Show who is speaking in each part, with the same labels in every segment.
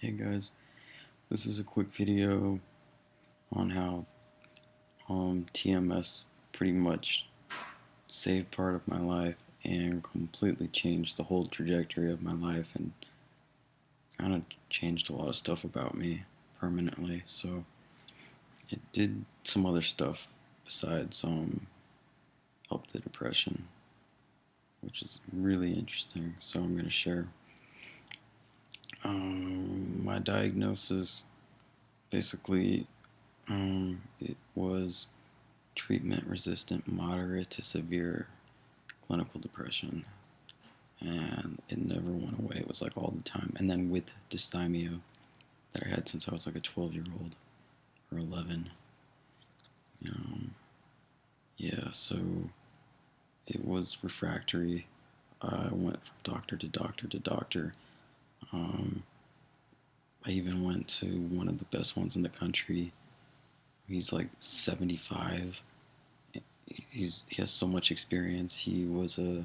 Speaker 1: Hey guys, this is a quick video on how TMS pretty much saved part of my life and completely changed the whole trajectory of my life and kind of changed a lot of stuff about me permanently. So it did some other stuff besides help the depression, which is really interesting. So I'm going to share my diagnosis. Basically, it was treatment-resistant moderate to severe clinical depression, and it never went away. It was like all the time. And then with dysthymia that I had since I was like a 12-year-old or 11. Yeah, so it was refractory. I went from doctor to doctor to doctor. I even went to one of the best ones in the country. He's like 75. He has so much experience. He was a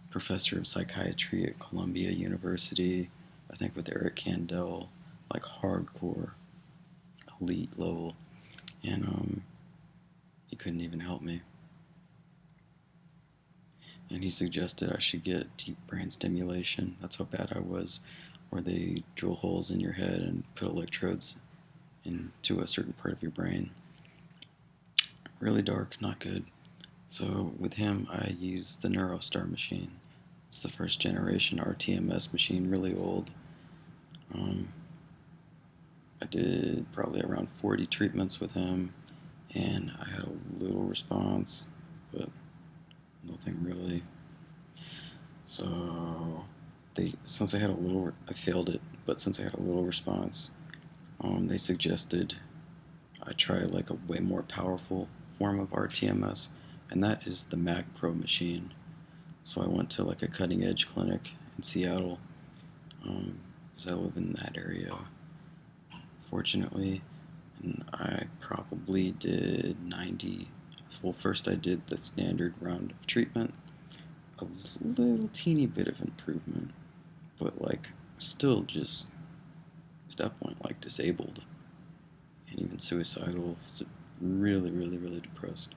Speaker 1: professor of psychiatry at Columbia University, I think with Eric Kandel, like hardcore, elite level, and he couldn't even help me. And he suggested I should get deep brain stimulation. That's how bad I was, where they drill holes in your head and put electrodes into a certain part of your brain. Really dark, not good. So with him, I used the Neurostar machine. It's the first generation TMS machine, really old. I did probably around 40 treatments with him, and I had a little response, but nothing really. So since I had a little, I failed it, but since I had a little response, they suggested I try like a way more powerful form of TMS, and that is the Mag Pro machine. So I went to like a cutting edge clinic in Seattle, because I live in that area, fortunately, and I probably did 90. Well, first I did the standard round of treatment, a little teeny bit of improvement, but like still just at that point like disabled and even suicidal, so really depressed.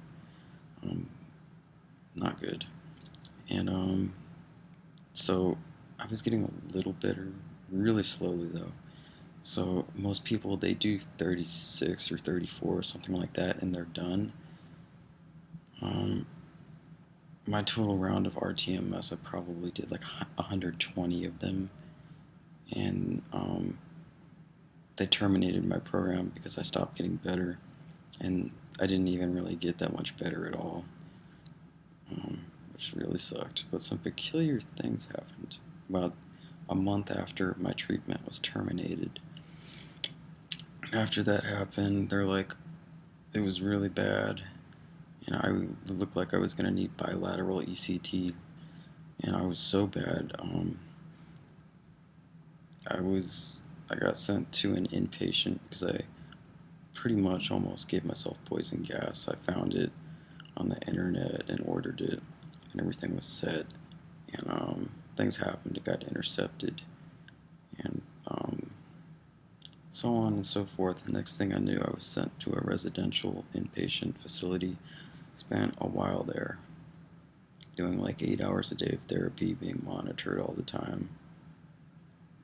Speaker 1: Not good. And so I was getting a little better, really slowly though. So most people, they do 36 or 34 or something like that, and they're done. My total round of RTMS, I probably did like 120 of them, and they terminated my program because I stopped getting better, and I didn't even really get that much better at all, which really sucked. But some peculiar things happened about a month after my treatment was terminated. After that happened, they're like, it was really bad, and I looked like I was going to need bilateral ECT, and I was so bad. I got sent to an inpatient because I pretty much almost gave myself poison gas. I found it on the internet and ordered it, and everything was set, and things happened. It got intercepted, and so on and so forth. The next thing I knew, I was sent to a residential inpatient facility. Spent a while there, doing like 8 hours a day of therapy, being monitored all the time,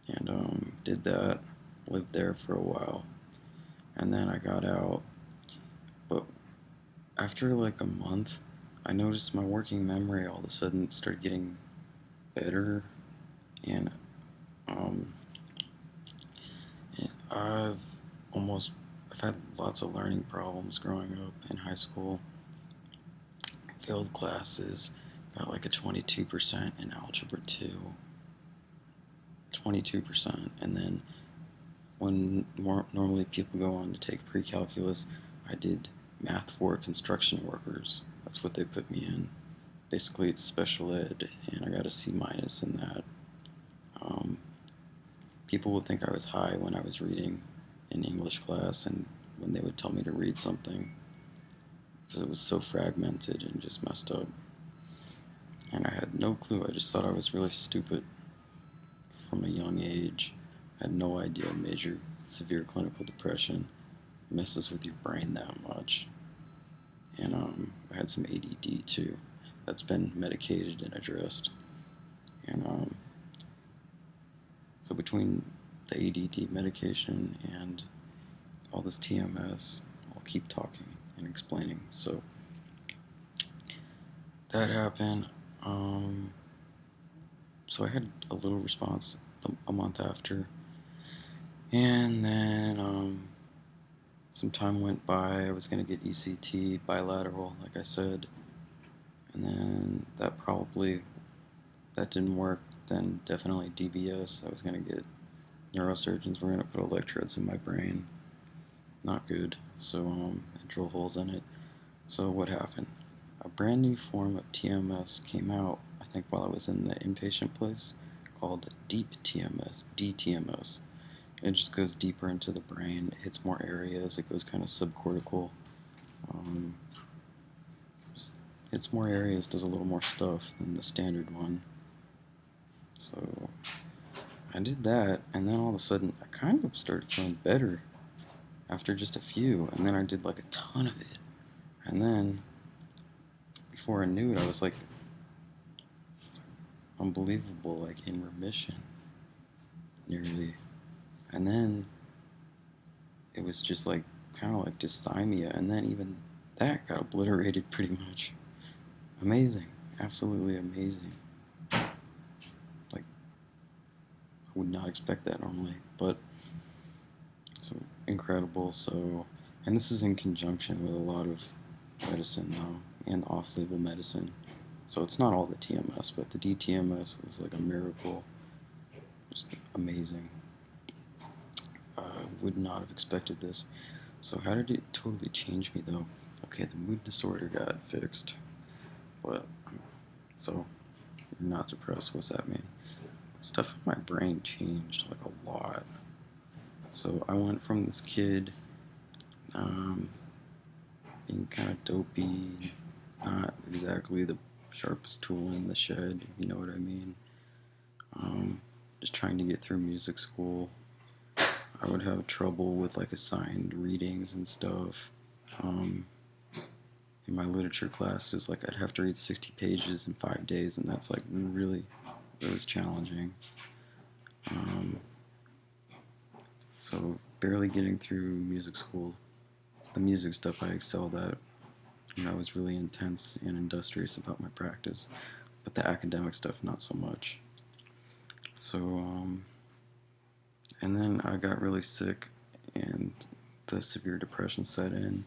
Speaker 1: and did that, lived there for a while, and then I got out. But after like a month, I noticed my working memory all of a sudden started getting better, and um, I've I've had lots of learning problems growing up in high school. Failed classes, got like a 22% in Algebra 2, 22%, and then when normally people go on to take pre-calculus, I did math for construction workers. That's what they put me in. Basically, it's special ed, and I got a C- in that. People would think I was high when I was reading in English class, and when they would tell me to read something, because it was so fragmented and just messed up. And I had no clue. I just thought I was really stupid from a young age. I had no idea major severe clinical depression messes with your brain that much. And I had some ADD too that's been medicated and addressed. And so between the ADD medication and all this TMS, I'll keep talking and explaining. So that happened. Um, so I had a little response a month after, and then some time went by. I was going to get ECT bilateral, like I said, and then that didn't work. Then definitely DBS. I was going to get neurosurgeons were going to put electrodes in my brain. Not good. So and drill holes in it. So what happened? A brand new form of TMS came out, I think, while I was in the inpatient place, called deep TMS, DTMS. It just goes deeper into the brain, it hits more areas, it goes kind of subcortical. Um, just hits more areas, does a little more stuff than the standard one. So I did that, and then all of a sudden I kind of started feeling better after just a few, and then I did like a ton of it. And then before I knew it, I was like unbelievable, like in remission, nearly. And then it was just like kind of like dysthymia, and then even that got obliterated pretty much. Amazing, absolutely amazing. Like I would not expect that normally, but so incredible. So, and this is in conjunction with a lot of medicine though, and off-label medicine. So it's not all the TMS, but the DTMS was like a miracle, just amazing. Would not have expected this. So how did it totally change me though? Okay, the mood disorder got fixed, but so you're not depressed. What's that mean? Stuff in my brain changed like a lot. So I went from this kid um, being kind of dopey, not exactly the sharpest tool in the shed, if you know what I mean. Just trying to get through music school. I would have trouble with like assigned readings and stuff. Um, in my literature classes, like I'd have to read 60 pages in 5 days, and that's like really, it was challenging. Um, so barely getting through music school. The music stuff I excelled at. I was really intense and industrious about my practice, but the academic stuff not so much. So, and then I got really sick, and the severe depression set in.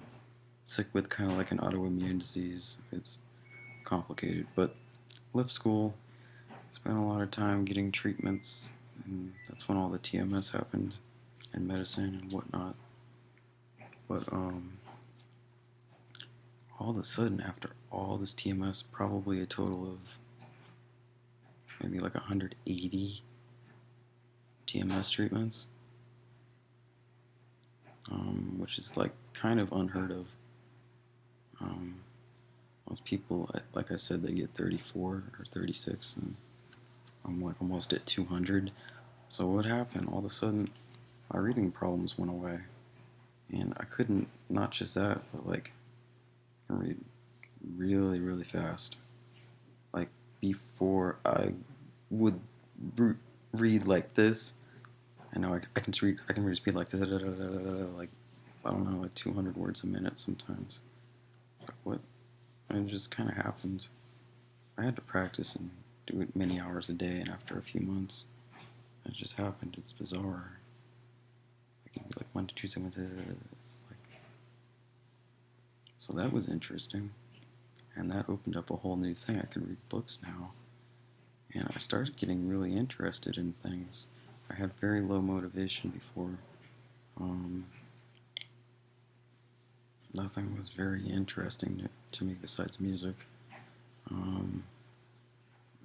Speaker 1: Sick with kind of like an autoimmune disease. It's complicated, but left school, spent a lot of time getting treatments, and that's when all the TMS happened, and medicine and whatnot. But all of a sudden, after all this TMS, probably a total of maybe like 180 TMS treatments, which is like kind of unheard of. Most people, like I said, they get 34 or 36, and I'm like almost at 200. So what happened? All of a sudden, my reading problems went away, and I couldn't, not just that, but like I can read really, really fast. Like before, I would read like this, and now I can read. I can read speed like like I don't know, like 200 words a minute sometimes. It's like what? And it just kind of happened. I had to practice and do it many hours a day, and after a few months, it just happened. It's bizarre. I can be like Monday, Tuesday, Wednesday. It's like so that was interesting, and that opened up a whole new thing. I could read books now, and I started getting really interested in things. I had very low motivation before. Um, Nothing was very interesting to me besides music. Um,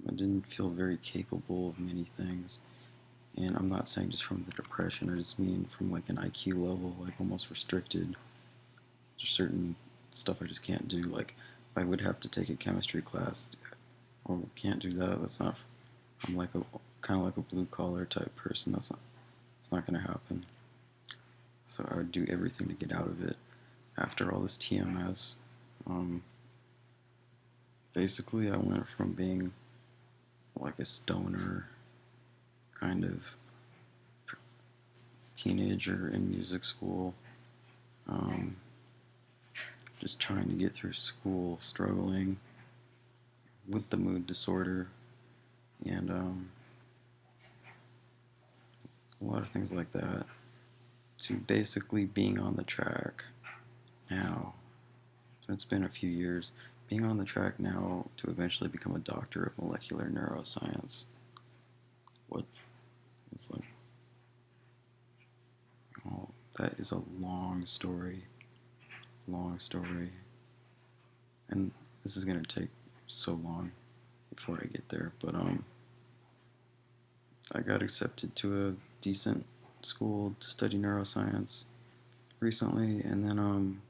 Speaker 1: I didn't feel very capable of many things. And I'm not saying just from the depression, I just mean from like an IQ level, like almost restricted. There's certain stuff I just can't do. Like I would have to take a chemistry class. Oh, can't do that. That's not. I'm like a kind of like a blue collar type person. That's It's not going to happen. So I would do everything to get out of it. After all this TMS, basically I went from being like a stoner kind of teenager in music school, um, just trying to get through school, struggling with the mood disorder, and a lot of things like that, to basically being on the track now. It's been a few years. Being on the track now to eventually become a doctor of molecular neuroscience. What? It's like, oh, that is a long story. Long story. And this is going to take so long before I get there. But I got accepted to a decent school to study neuroscience recently, and then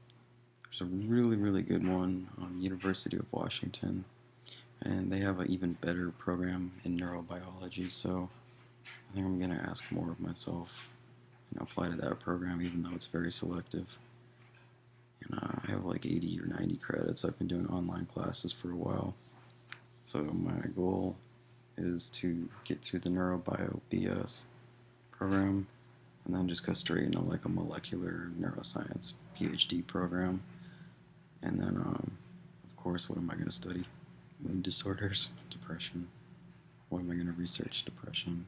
Speaker 1: there's a really, really good one, University of Washington, and they have an even better program in neurobiology, so I think I'm going to ask more of myself and apply to that program, even though it's very selective. And I have like 80 or 90 credits. I've been doing online classes for a while, so my goal is to get through the neurobio BS program and then just go straight into like a molecular neuroscience PhD program. And then, of course, what am I going to study? Mood disorders, depression. What am I going to research? Depression.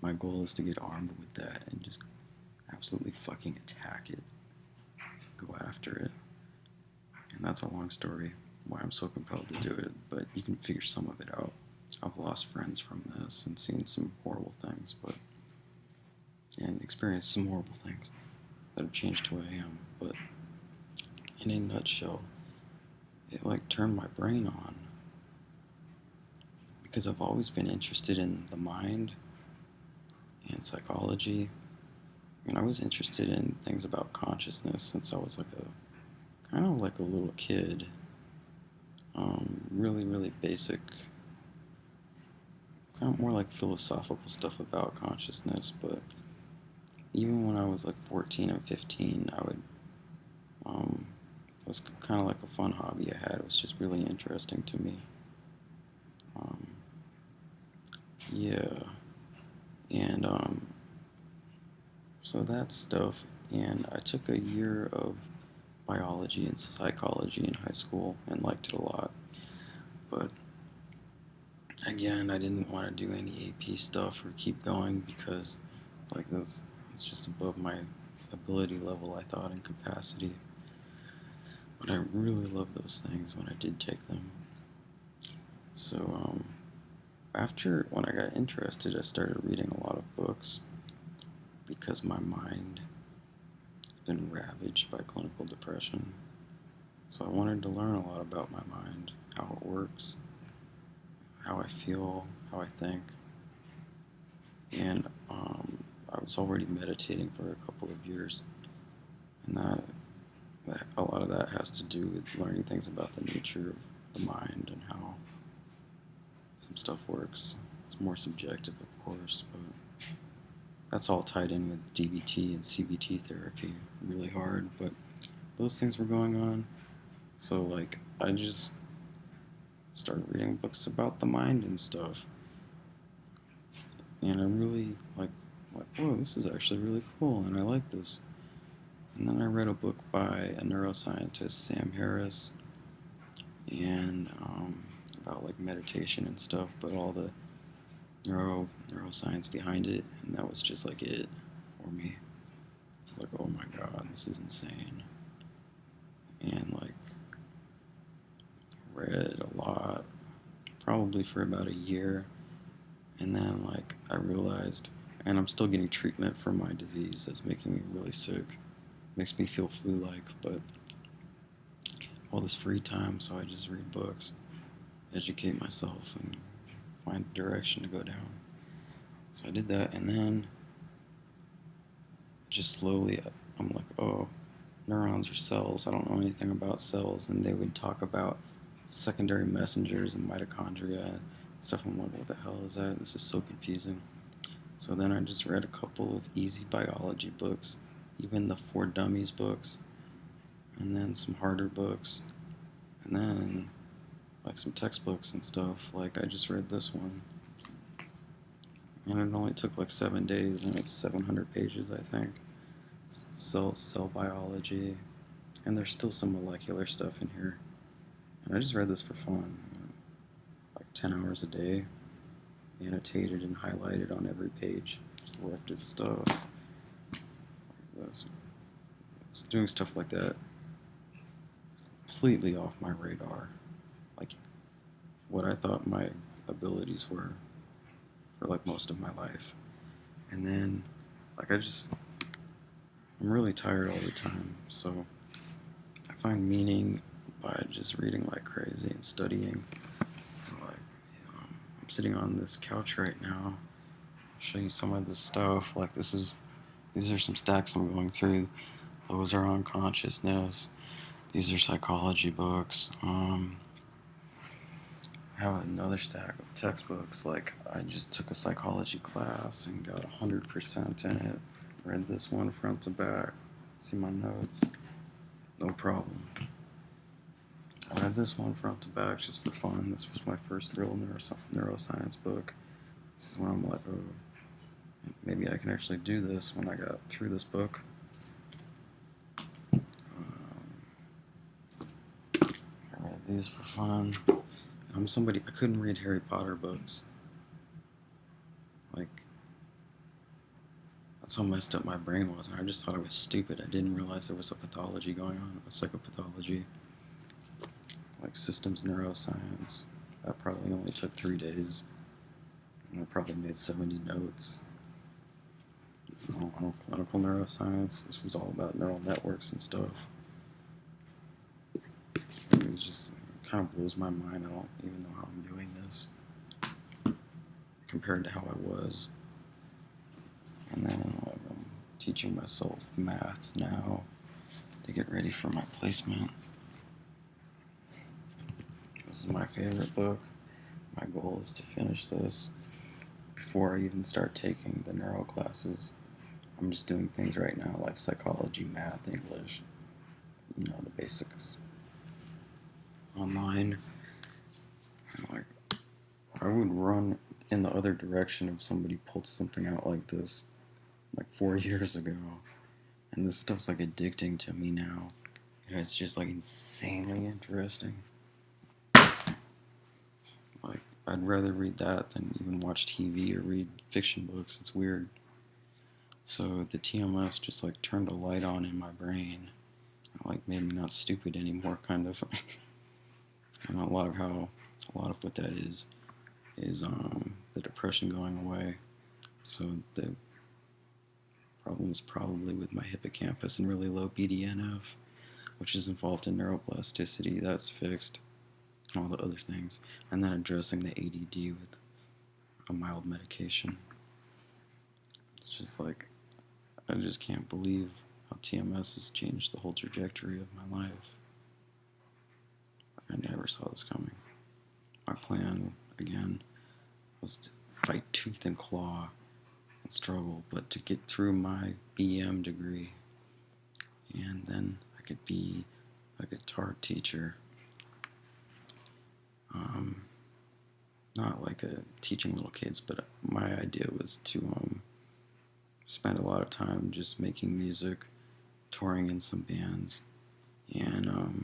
Speaker 1: My goal is to get armed with that and just absolutely fucking attack it. Go after it. And that's a long story why I'm so compelled to do it, but you can figure some of it out. I've lost friends from this and seen some horrible things, and experienced some horrible things that have changed who I am. But in a nutshell, it like turned my brain on because I've always been interested in the mind and psychology, and I was interested in things about consciousness since I was like a kind of like a little kid. Really, really basic, kind of more like philosophical stuff about consciousness. But even when I was like 14 and 15, it was kind of like a fun hobby I had. It was just really interesting to me. Um, yeah, and so that stuff. And I took a year of biology and psychology in high school and liked it a lot. But again, I didn't want to do any AP stuff or keep going because it's like this, it's just above my ability level, I thought, and capacity. But I really loved those things when I did take them. So when I got interested, I started reading a lot of books because my mind has been ravaged by clinical depression. So I wanted to learn a lot about my mind, how it works, how I feel, how I think. And I was already meditating for a couple of years, and that a lot of that has to do with learning things about the nature of the mind and how some stuff works. It's more subjective, of course, but that's all tied in with DBT and CBT therapy really hard. But those things were going on, so like I just started reading books about the mind and stuff, and I really like, whoa, this is actually really cool, and I like this. And then I read a book by a neuroscientist, Sam Harris, and about like meditation and stuff, but all the neuroscience behind it, and that was just like it for me. I was like, oh my god, this is insane. And like read a lot, probably for about a year, and then like I realized, and I'm still getting treatment for my disease that's making me really sick. Makes me feel flu-like, but all this free time, so I just read books, educate myself, and find a direction to go down. So I did that, and then just slowly, I'm like, oh, neurons are cells. I don't know anything about cells, and they would talk about secondary messengers and mitochondria and stuff. I'm like, what the hell is that? This is so confusing. So then I just read a couple of easy biology books, even the For Dummies books, and then some harder books, and then like some textbooks and stuff. Like I just read this one, and it only took like 7 days, and it's 700 pages, I think. Cell biology, and there's still some molecular stuff in here. And I just read this for fun, like 10 hours a day, annotated and highlighted on every page, selected stuff. It's doing stuff like that completely off my radar. Like what I thought my abilities were for like most of my life. And then like I'm really tired all the time, so I find meaning by just reading like crazy and studying. Like I'm sitting on this couch right now. I'll show you some of this stuff. Like these are some stacks I'm going through. Those are on consciousness. These are psychology books. I have another stack of textbooks. Like I just took a psychology class and got 100% in it. Read this one front to back. See my notes? No problem. I read this one front to back just for fun. This was my first real neuroscience book. This is when I'm like, oh, maybe I can actually do this when I got through this book. I read these for fun. I couldn't read Harry Potter books. Like, that's how messed up my brain was, and I just thought I was stupid. I didn't realize there was a pathology going on, a psychopathology, like systems neuroscience. That probably only took 3 days, and I probably made 70 notes. Clinical neuroscience, this was all about neural networks and stuff. It just kind of blows my mind. I don't even know how I'm doing this compared to how I was. And then I'm teaching myself maths now to get ready for my placement. This is my favorite book. My goal is to finish this before I even start taking the neuro classes. I'm just doing things right now like psychology, math, English, the basics online. And like, I would run in the other direction if somebody pulled something out like this like 4 years ago. And this stuff's like addicting to me now. And it's just like insanely interesting. Like, I'd rather read that than even watch TV or read fiction books. It's weird. So the TMS just like turned a light on in my brain. Like made me not stupid anymore, kind of. And a lot of what that is the depression going away. So the problem is probably with my hippocampus and really low BDNF, which is involved in neuroplasticity. That's fixed. All the other things. And then addressing the ADD with a mild medication. It's just like, I just can't believe how TMS has changed the whole trajectory of my life. I never saw this coming. My plan, again, was to fight tooth and claw and struggle, but to get through my BM degree. And then I could be a guitar teacher. Not like teaching little kids, but my idea was to spend a lot of time just making music, touring in some bands, and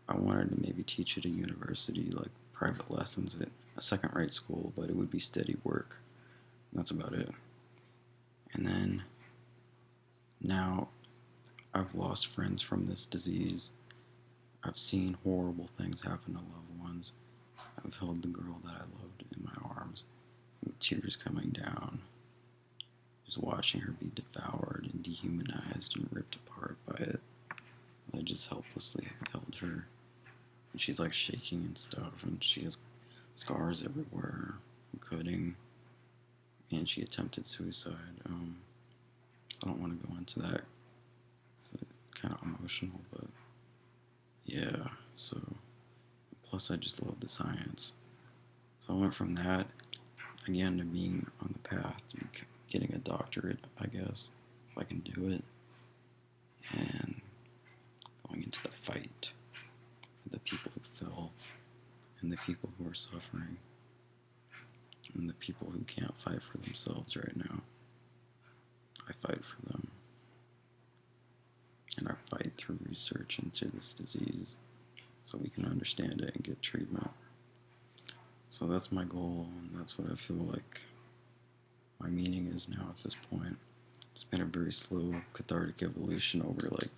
Speaker 1: I wanted to maybe teach at a university, like private lessons at a second-rate school, but it would be steady work. That's about it. And then now I've lost friends from this disease. I've seen horrible things happen to loved ones. I've held the girl that I loved in my arms, with tears coming down, just watching her be devoured and dehumanized and ripped apart by it. I just helplessly held her, and she's like shaking and stuff, and she has scars everywhere, cutting, and she attempted suicide. I don't want to go into that. It's kind of emotional, but yeah. So plus, I just love the science. So I went from that again to being on the path to getting a doctorate, I guess, if I can do it, and going into the fight for the people who fell, and the people who are suffering, and the people who can't fight for themselves right now. I fight for them, and I fight through research into this disease so we can understand it and get treatment. So that's my goal, and that's what I feel like my meaning is now at this point. It's been a very slow, cathartic evolution over like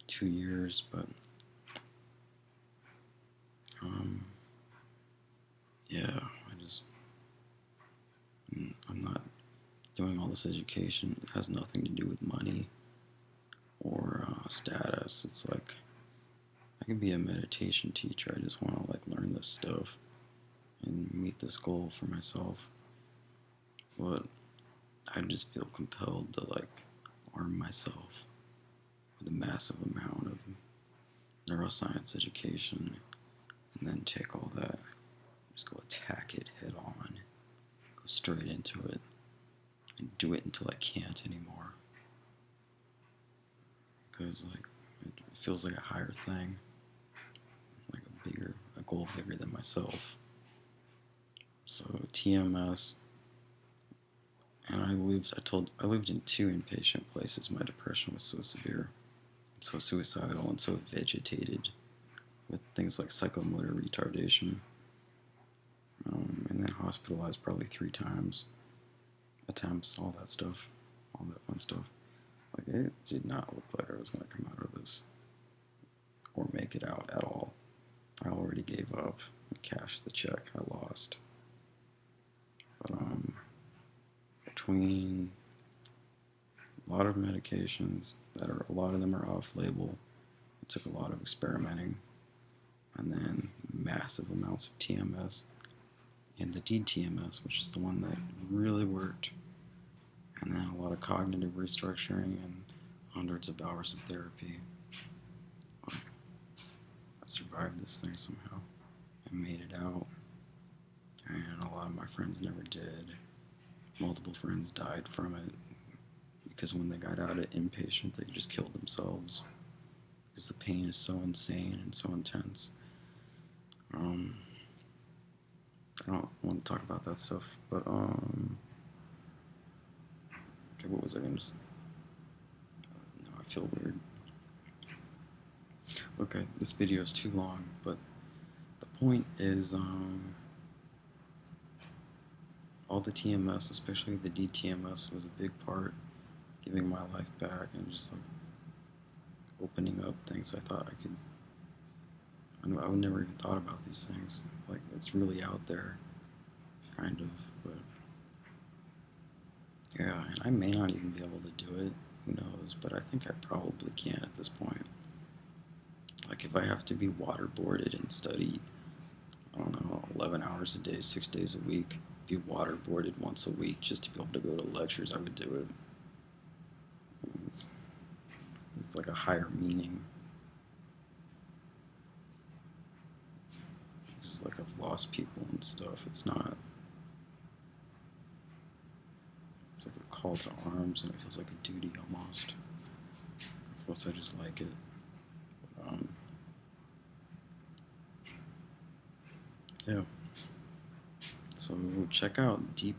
Speaker 1: 2 years, but yeah, I'm not doing all this education. It has nothing to do with money or status. It's like I can be a meditation teacher. I just want to like learn this stuff and meet this goal for myself. But I just feel compelled to like arm myself with a massive amount of neuroscience education and then take all that, just go attack it head on, go straight into it, and do it until I can't anymore. Because like it feels like a higher thing, like a goal bigger than myself. So TMS, and I lived in 2 inpatient places. My depression was so severe, so suicidal, and so vegetated with things like psychomotor retardation, and then hospitalized probably 3 times, attempts, all that stuff, all that fun stuff. Like it did not look like I was going to come out of this or make it out at all. I already gave up and cashed the check I lost. But between a lot of medications a lot of them are off-label, it took a lot of experimenting, and then massive amounts of TMS and the DTMS, which is the one that really worked, and then a lot of cognitive restructuring and hundreds of hours of therapy. I survived this thing somehow and made it out, and a lot of my friends never did. Multiple friends died from it because when they got out of inpatient, they just killed themselves because the pain is so insane and so intense. I don't want to talk about that stuff, but okay, what was I going to say? No, I feel weird. Okay, this video is too long, but the point is, all the TMS, especially the DTMS, was a big part giving my life back and just like opening up things I thought I could. I would never even thought about these things. Like it's really out there, kind of. But yeah, and I may not even be able to do it. Who knows? But I think I probably can at this point. Like if I have to be waterboarded and study, I don't know, 11 hours a day, 6 days a week, be waterboarded once a week just to be able to go to lectures, I would do it. It's like a higher meaning. It's like I've lost people and stuff. It's not. It's like a call to arms, and it feels like a duty almost. Plus, I just like it. Yeah. So check out deep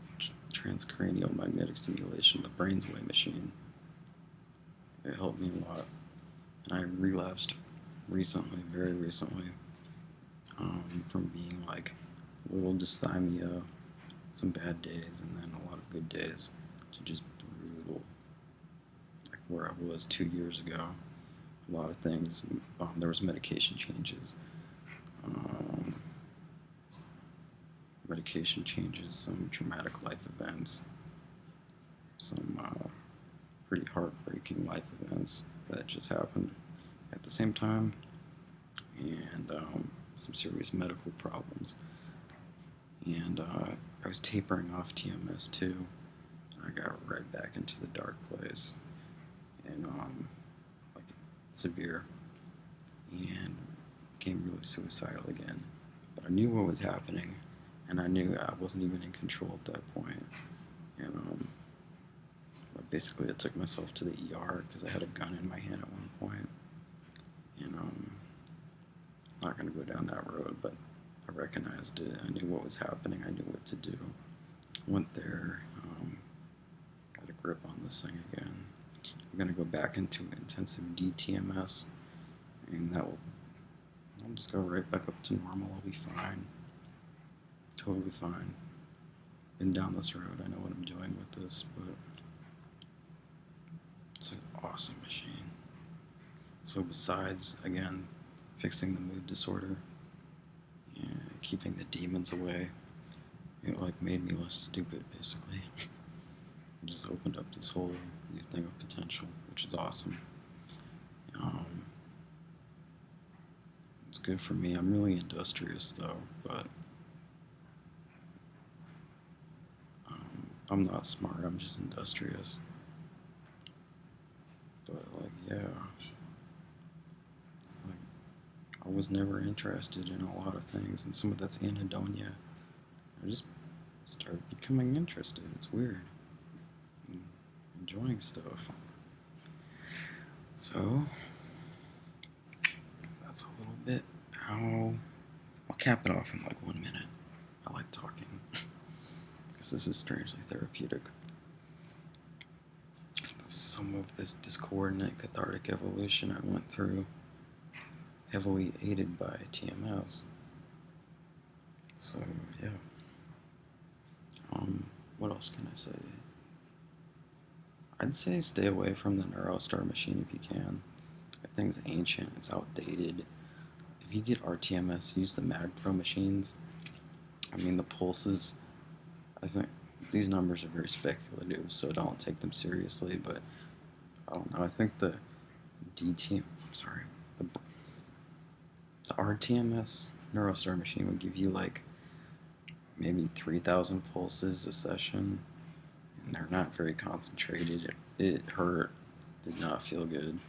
Speaker 1: transcranial magnetic stimulation, the brain's way machine. It helped me a lot, and I relapsed recently, very recently, from being like a little dysthymia, some bad days, and then a lot of good days, to just brutal, like where I was 2 years ago. A lot of things. There was medication changes. Some traumatic life events, some pretty heartbreaking life events that just happened at the same time, and some serious medical problems. And I was tapering off TMS too. I got right back into the dark place, and like severe, and became really suicidal again. But I knew what was happening, and I knew I wasn't even in control at that point. And basically I took myself to the ER because I had a gun in my hand at one point. And not going to go down that road, but I recognized it. I knew what was happening. I knew what to do. Went there, got a grip on this thing again. I'm going to go back into intensive DTMS, and that will, I'll just go right back up to normal. I'll be fine. Totally fine. Been down this road. I know what I'm doing with this, but it's an awesome machine. So besides, again, fixing the mood disorder, and keeping the demons away, it like made me less stupid, basically. It just opened up this whole new thing of potential, which is awesome. It's good for me. I'm really industrious though, but I'm not smart. I'm just industrious. But like, yeah, it's like I was never interested in a lot of things, and some of that's anhedonia. I just started becoming interested. It's weird. I'm enjoying stuff. So that's a little bit how I'll cap it off in like 1 minute. I like talking because this is strangely therapeutic. Some of this discoordinate cathartic evolution I went through, heavily aided by TMS. So yeah. What else can I say? I'd say stay away from the Neurostar machine if you can. That thing's ancient. It's outdated. If you get RTMS, use the MagPro machines. I mean, the pulses, I think these numbers are very speculative, so don't take them seriously, but I don't know. I think the the RTMS Neurostar machine would give you like maybe 3,000 pulses a session, and they're not very concentrated. It hurt, did not feel good.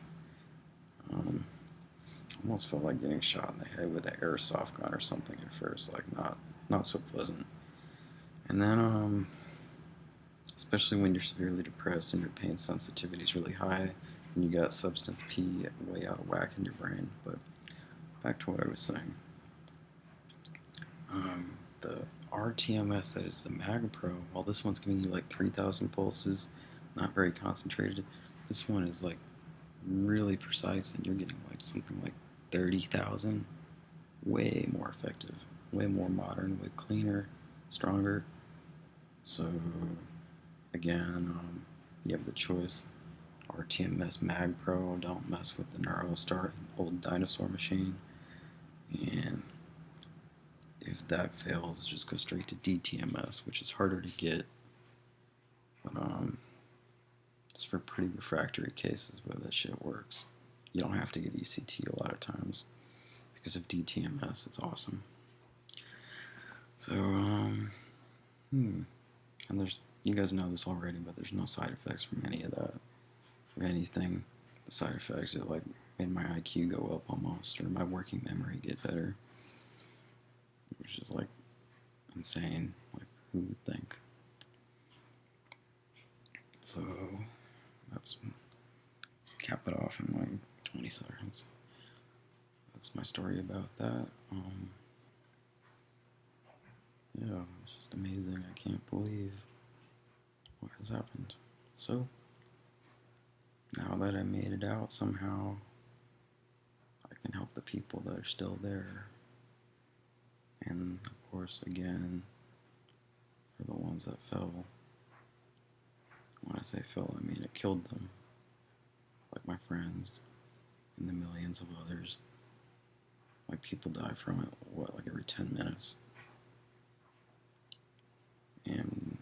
Speaker 1: Almost felt like getting shot in the head with an airsoft gun or something at first, like not so pleasant. And then, especially when you're severely depressed and your pain sensitivity is really high, and you got substance P way out of whack in your brain. But back to what I was saying. The RTMS, that is the MagPro, while this one's giving you like 3,000 pulses, not very concentrated, this one is like really precise, and you're getting like something like 30,000. Way more effective, way more modern, way cleaner, stronger. So again, you have the choice. RTMS MagPro, don't mess with the Neurostar old dinosaur machine. And if that fails, just go straight to DTMS, which is harder to get, but it's for pretty refractory cases where that shit works. You don't have to get ECT a lot of times because of DTMS. It's awesome. So and there's, you guys know this already, but there's no side effects from any of that. If anything, the side effects, it like made my IQ go up almost, or my working memory get better, which is like insane. Like, who would think? So that's, cap it off in like 20 seconds. That's my story about that. Yeah, it's just amazing. I can't believe what has happened. So now that I made it out somehow, I can help the people that are still there. And of course, again, for the ones that fell. When I say fell, I mean it killed them. Like my friends and the millions of others. Like, people die from it, what, like every 10 minutes? And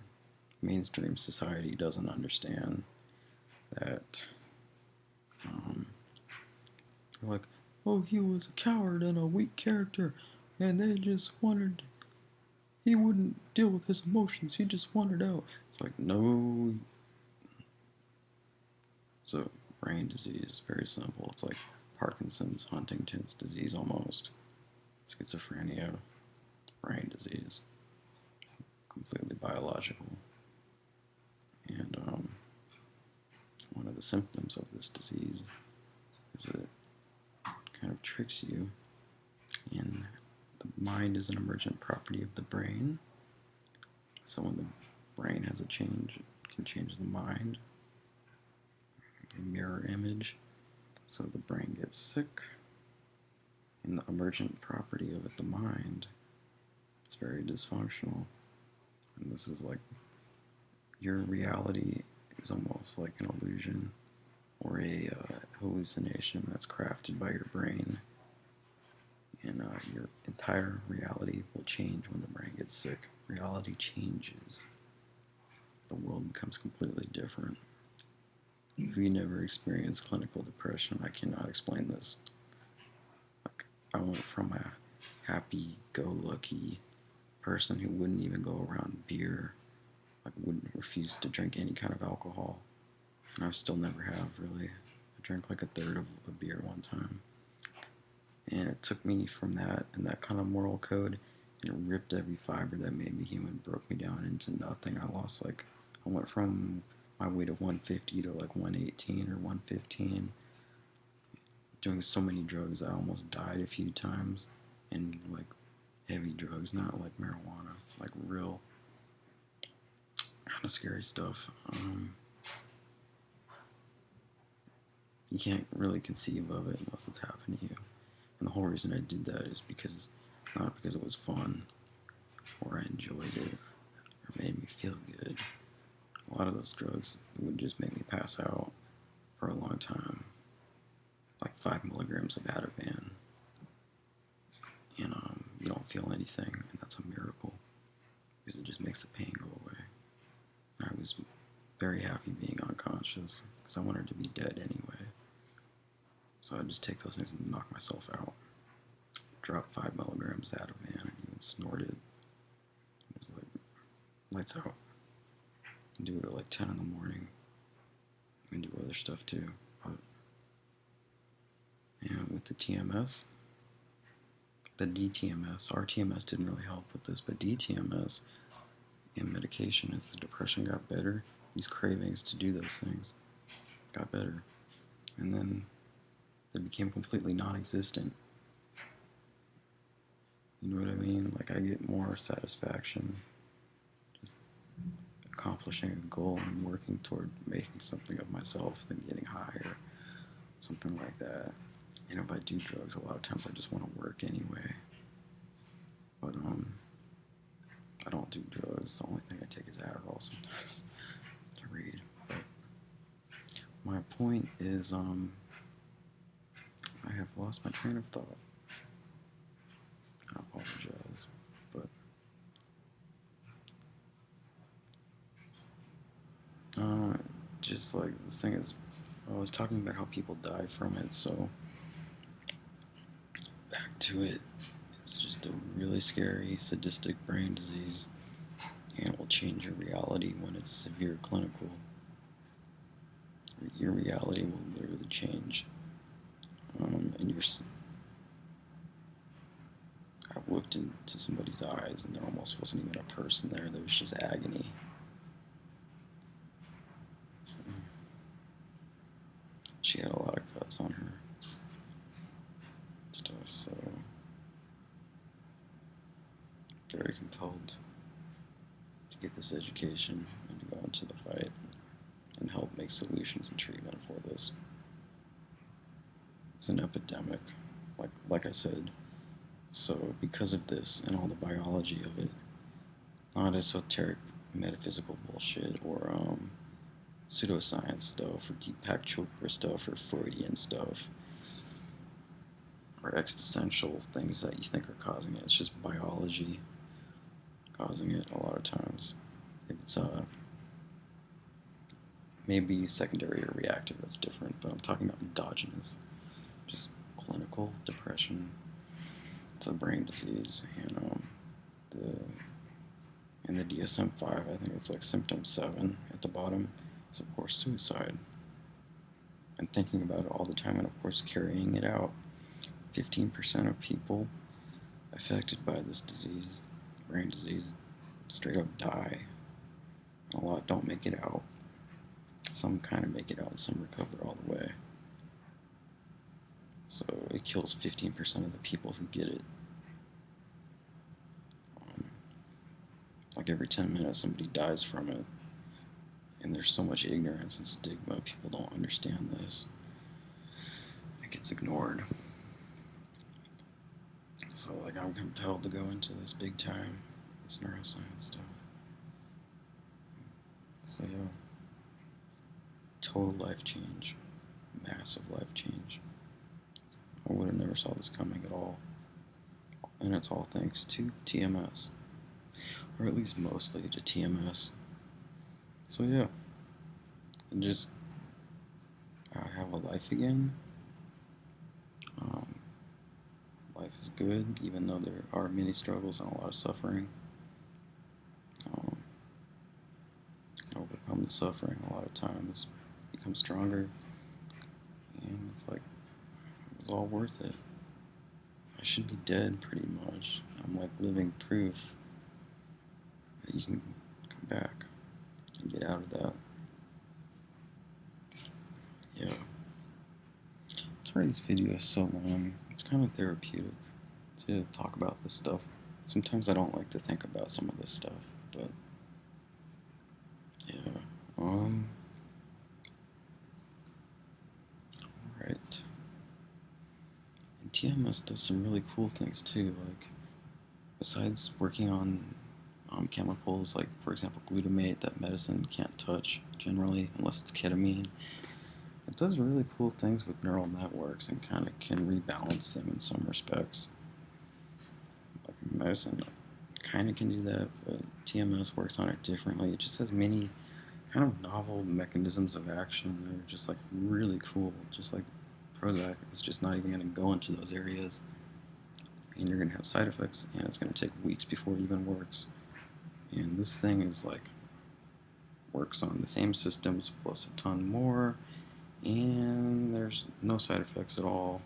Speaker 1: mainstream society doesn't understand that. They're like, oh, he was a coward and a weak character, and they just wanted, he wouldn't deal with his emotions, he just wanted out. It's like, no. So, brain disease, very simple. It's like Parkinson's, Huntington's disease almost. Schizophrenia, brain disease. Completely biological. And the symptoms of this disease is that it kind of tricks you, and the mind is an emergent property of the brain. So when the brain has a change, it can change the mind, a mirror image. So the brain gets sick, and the emergent property of it, the mind, it's very dysfunctional. And this is like your reality is almost like an illusion or a hallucination that's crafted by your brain. And your entire reality will change when the brain gets sick. Reality changes. The world becomes completely different. If you never experienced clinical depression, I cannot explain this. Like, I went from a happy-go-lucky person who wouldn't even go around beer, like wouldn't refuse to drink any kind of alcohol, and I still never have really. I drank like a third of a beer one time, and it took me from that and that kind of moral code, and it ripped every fiber that made me human, broke me down into nothing. I went from my weight of 150 to like 118 or 115, doing so many drugs I almost died a few times, and like heavy drugs, not like marijuana, like real kind of scary stuff. You can't really conceive of it unless it's happened to you. And the whole reason I did that is not because it was fun or I enjoyed it or made me feel good. A lot of those drugs would just make me pass out for a long time, like 5 milligrams of Ativan, and you don't feel anything, and that's a miracle because it just makes the pain go away. And I was very happy being unconscious because I wanted to be dead anyway. So I'd just take those things and knock myself out. Drop 5 milligrams Ativan and even snort it. It was like lights out. And do it at like 10 in the morning. And do other stuff too. But yeah, with the TMS, the DTMS, our TMS didn't really help with this, but DTMS and medication, as the depression got better, these cravings to do those things got better. And then they became completely non-existent. You know what I mean? Like, I get more satisfaction just accomplishing a goal and working toward making something of myself than getting high or something like that. And if I do drugs, a lot of times I just want to work anyway. But I don't do drugs. The only thing I take is Adderall sometimes to read. But my point is, I have lost my train of thought. I apologize, but just like this thing is, I was talking about how people die from it, so back to it. It's just a really scary, sadistic brain disease, and it will change your reality when it's severe clinical. Your reality will literally change. And I looked into somebody's eyes, and there almost wasn't even a person there. There was just agony. She had a lot of cuts on her stuff, so very compelled to get this education and to go into the fight and help make solutions and treatment for this. It's an epidemic, like I said. So because of this and all the biology of it, not esoteric metaphysical bullshit or pseudoscience stuff or Deepak Chopra stuff or Freudian stuff or existential things that you think are causing it. It's just biology causing it a lot of times. If it's maybe secondary or reactive, that's different, but I'm talking about endogenous, just clinical depression. It's a brain disease, and in the DSM-5, I think it's like symptom 7 at the bottom, is of course suicide. And thinking about it all the time, and of course carrying it out. 15% of people affected by this disease, brain disease, straight up die. A lot don't make it out. Some kind of make it out, and some recover all the way. So it kills 15% of the people who get it. Like every 10 minutes, somebody dies from it. And there's so much ignorance and stigma. People don't understand this. It gets ignored. So, like, I'm compelled to go into this big time, this neuroscience stuff. So, yeah. Total life change. Massive life change. I would have never saw this coming at all. And it's all thanks to TMS. Or at least mostly to TMS. So, yeah. And just have a life again. Life is good, even though there are many struggles and a lot of suffering. Overcome the suffering a lot of times, become stronger, and it's like, it was all worth it. I should be dead pretty much. I'm like living proof that you can come back and get out of that. Yeah. Sorry this video is so long. It's kind of therapeutic to talk about this stuff. Sometimes I don't like to think about some of this stuff, but yeah. Alright. And TMS does some really cool things too, like, besides working on chemicals like, for example, glutamate that medicine can't touch generally unless it's ketamine, it does really cool things with neural networks and kind of can rebalance them in some respects. Like medicine kind of can do that, but TMS works on it differently. It just has many kind of novel mechanisms of action that are just like really cool. Just like Prozac is just not even going to go into those areas, and you're going to have side effects, and it's going to take weeks before it even works. And this thing is like, works on the same systems plus a ton more, and there's no side effects at all.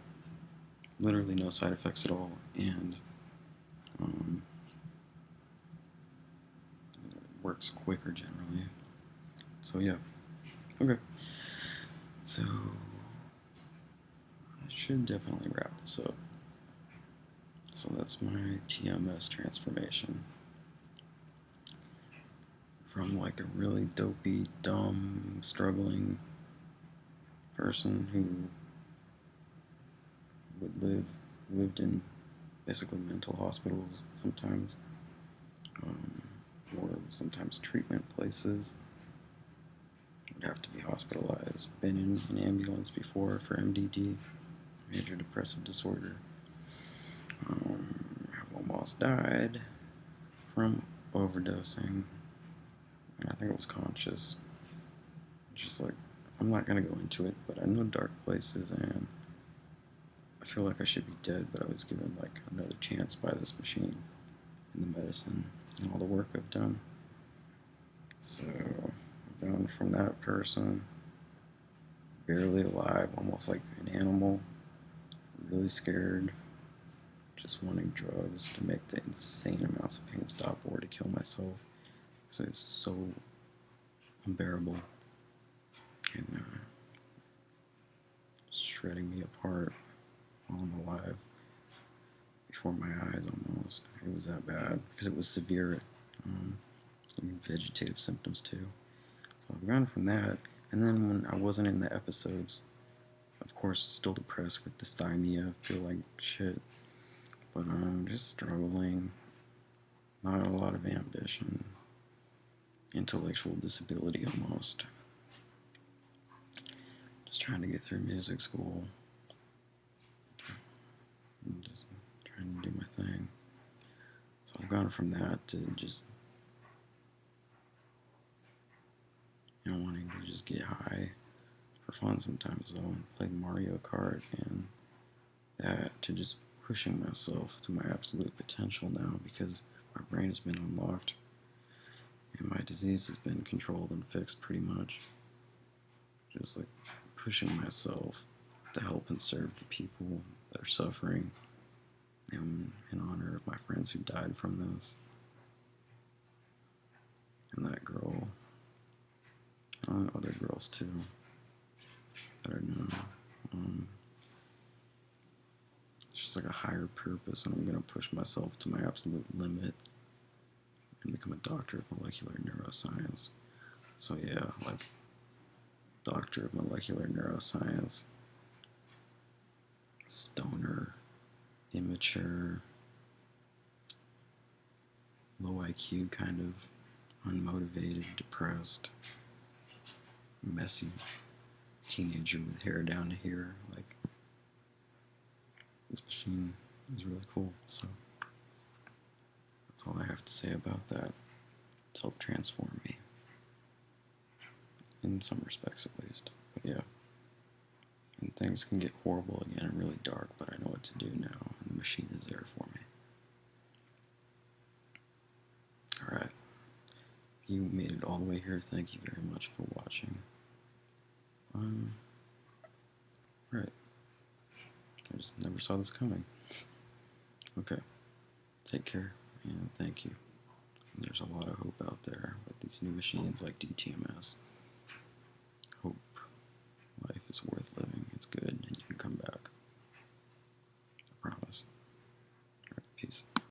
Speaker 1: Literally no side effects at all, and it works quicker generally. So yeah, okay. So I should definitely wrap this up. So that's my TMS transformation. From like a really dopey, dumb, struggling person who lived in basically mental hospitals sometimes, or sometimes treatment places. Would have to be hospitalized. Been in an ambulance before for MDD, major depressive disorder. Have almost died from overdosing, and I think it was conscious. Just like, I'm not gonna go into it, but I know dark places, and I feel like I should be dead, but I was given like another chance by this machine and the medicine and all the work I've done. So I've gone from that person, barely alive, almost like an animal, really scared, just wanting drugs to make the insane amounts of pain stop, or to kill myself because it's so unbearable and shredding me apart while I'm alive before my eyes almost. It was that bad because it was severe, vegetative symptoms too. So I've gone from that, and then when I wasn't in the episodes, of course, still depressed with dysthymia, feel like shit, but I'm just struggling, not a lot of ambition, intellectual disability almost. Just trying to get through music school, and just trying to do my thing. So I've gone from that to just, wanting to just get high for fun sometimes though, and play Mario Kart, and that to just pushing myself to my absolute potential now, because my brain has been unlocked and my disease has been controlled and fixed pretty much. Just like pushing myself to help and serve the people that are suffering, and in honor of my friends who died from this. And that girl, Other girls too that I know. It's just like a higher purpose, and I'm gonna push myself to my absolute limit and become a doctor of molecular neuroscience. So yeah, like doctor of molecular neuroscience, stoner, immature, low IQ, kind of unmotivated, depressed, messy teenager with hair down to here. Like, this machine is really cool. So that's all I have to say about that. It's helped transform me, in some respects at least. But yeah, and things can get horrible again and really dark, but I know what to do now, and the machine is there for me. Alright, you made it all the way here. Thank you very much for watching. Right. I just never saw this coming. Okay. Take care, and thank you. And there's a lot of hope out there with these new machines like DTMS. Hope life is worth living. It's good, and you can come back.